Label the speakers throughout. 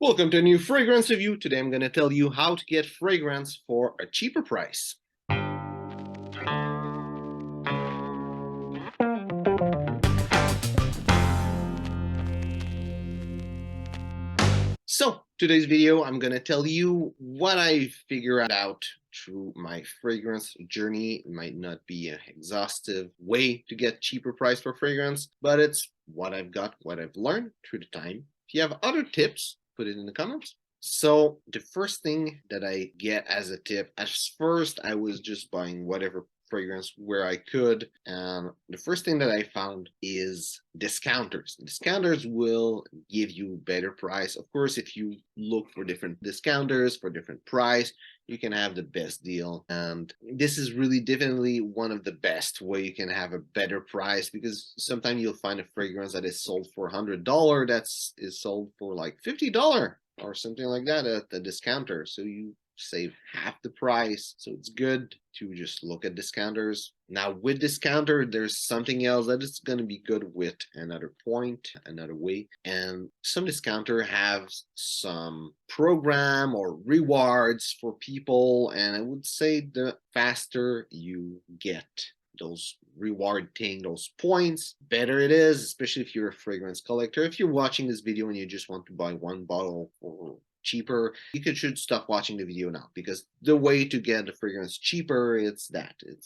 Speaker 1: Welcome to a new fragrance review. Today I'm going to tell you how to get fragrance for a cheaper price. So today's video, I'm going to tell you what I figured out through my fragrance journey. It might not be an exhaustive way to get cheaper price for fragrance, but it's what I've got, what I've learned through the time. If you have other tips, put it in the comments. So the first thing that I get as a tip, at first I was just buying whatever fragrance where I could. And the first thing that I found is discounters. Discounters will give you better price. Of course, if you look for different discounters for different price, you can have the best deal. And this is really definitely one of the best way you can have a better price, because sometimes you'll find a fragrance that is sold for $100 that's is sold for like $50 or something like that at the discounter. So you save half the price. So it's good to just look at discounters. Now with discounter, there's something else that is going to be good with another point, another way. And some discounter have some program or rewards for people. And I would say the faster you get those reward thing, those points, better it is, especially if you're a fragrance collector. If you're watching this video and you just want to buy one bottle for cheaper, should stop watching the video now, because the way to get the fragrance cheaper, it's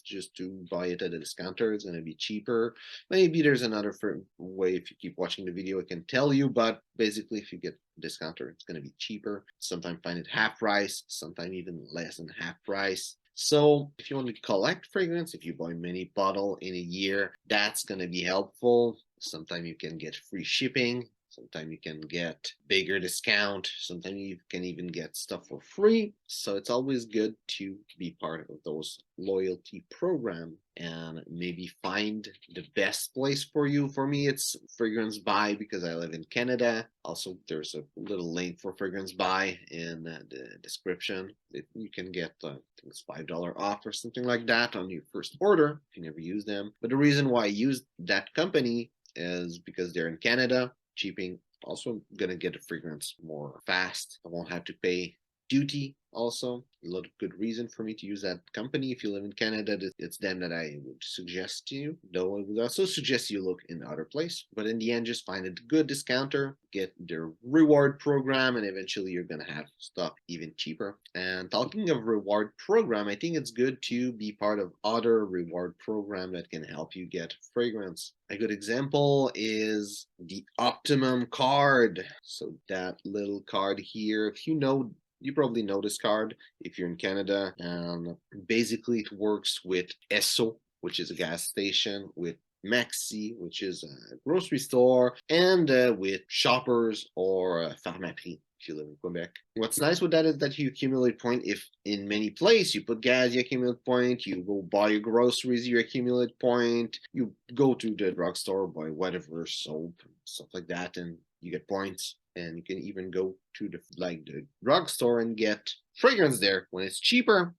Speaker 1: just to buy it at a discounter. It's going to be cheaper. Maybe there's another way. If you keep watching the video, I can tell you, but basically if you get discounter, it's going to be cheaper. Sometimes find it half price, sometimes even less than half price. So if you want to collect fragrance, if you buy many bottle in a year, that's going to be helpful. Sometimes you can get free shipping. Sometimes you can get bigger discount. Sometimes you can even get stuff for free. So it's always good to be part of those loyalty program and maybe find the best place for you. For me, it's Fragrance Buy because I live in Canada. Also, there's a little link for Fragrance Buy in the description. You can get, I think it's $5 off or something like that on your first order if you never use them. But the reason why I use that company is because they're in Canada. Cheaping, also gonna get a fragrance more fast. I won't have to pay duty. Also, a lot of good reason for me to use that company. If you live in Canada, it's them that I would suggest to you. Though I would also suggest you look in other place. But in the end, just find a good discounter, get their reward program, and eventually you're gonna have stuff even cheaper. And talking of reward program, I think it's good to be part of other reward program that can help you get fragrance. A good example is the Optimum card. So that little card here, if you probably know this card if you're in Canada. And basically it works with Esso, which is a gas station, with Maxi, which is a grocery store, and with Shoppers or Pharmaprix if you live in Quebec. What's nice with that is that you accumulate points. If in many places you put gas, you accumulate point. You go buy your groceries, you accumulate point. You go to the drugstore, buy whatever soap, stuff like that, and you get points. And you can even go to the drugstore and get fragrance there when it's cheaper.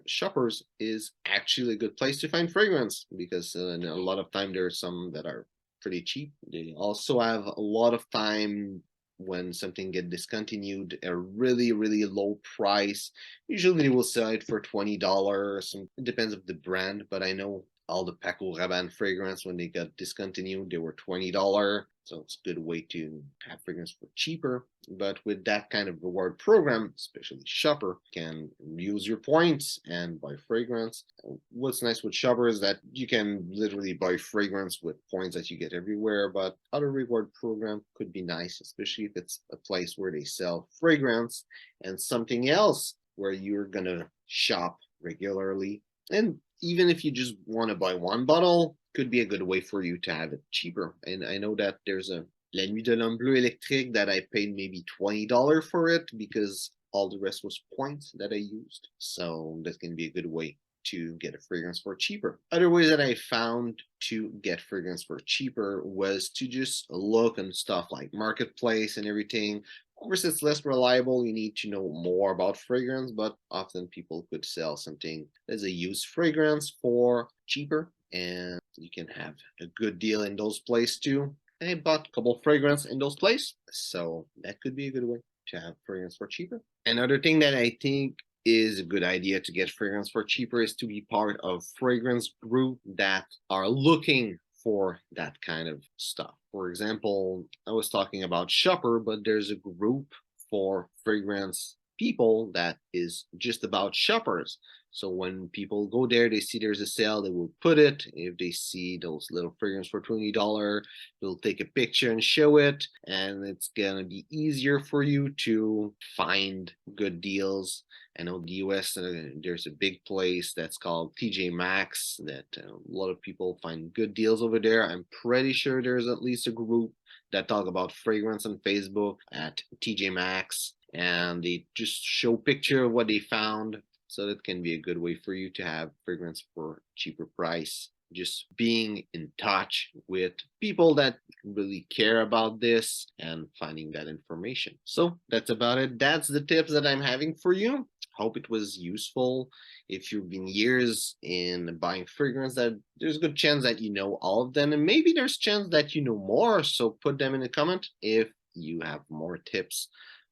Speaker 1: Shoppers is actually a good place to find fragrance because a lot of time there are some that are pretty cheap. They also have a lot of time when something get discontinued, a really low price. Usually they will sell it for $20. It depends of the brand, but I know all the Paco Rabanne fragrance, when they got discontinued, they were $20. So it's a good way to have fragrance for cheaper. But with that kind of reward program, especially Shopper, can use your points and buy fragrance. What's nice with Shopper is that you can literally buy fragrance with points that you get everywhere, but other reward program could be nice, especially if it's a place where they sell fragrance and something else where you're gonna shop regularly. And even if you just want to buy one bottle, could be a good way for you to have it cheaper. And I know that there's a La Nuit de l'Homme Bleu Électrique that I paid maybe $20 for it because all the rest was points that I used. So that can be a good way to get a fragrance for cheaper. Other ways that I found to get fragrance for cheaper was to just look on stuff like Marketplace and everything. Of course, it's less reliable. You need to know more about fragrance, but often people could sell something as a used fragrance for cheaper, and you can have a good deal in those places too. I bought a couple fragrance in those places, so that could be a good way. to have fragrance for cheaper. Another thing that I think is a good idea to get fragrance for cheaper is to be part of fragrance group that are looking for that kind of stuff. For example, I was talking about shopper, but there's a group for fragrance people that is just about shoppers. So when people go there, they see there's a sale, they will put it. If they see those little fragrance for $20, they'll take a picture and show it. And it's gonna be easier for you to find good deals. I know the US, there's a big place that's called TJ Maxx that a lot of people find good deals over there. I'm pretty sure there's at least a group that talk about fragrance on Facebook at TJ Maxx, and they just show picture of what they found. So that can be a good way for you to have fragrance for cheaper price. Just being in touch with people that really care about this and finding that information. So that's about it. That's the tips that I'm having for you. Hope it was useful. If you've been years in buying fragrance, that there's a good chance that you know all of them, and maybe there's a chance that you know more. So put them in the comment if you have more tips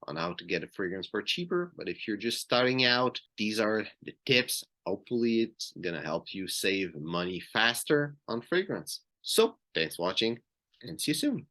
Speaker 1: on how to get a fragrance for cheaper. But if you're just starting out, these are the tips. Hopefully it's gonna help you save money faster on fragrance. So thanks for watching and see you soon.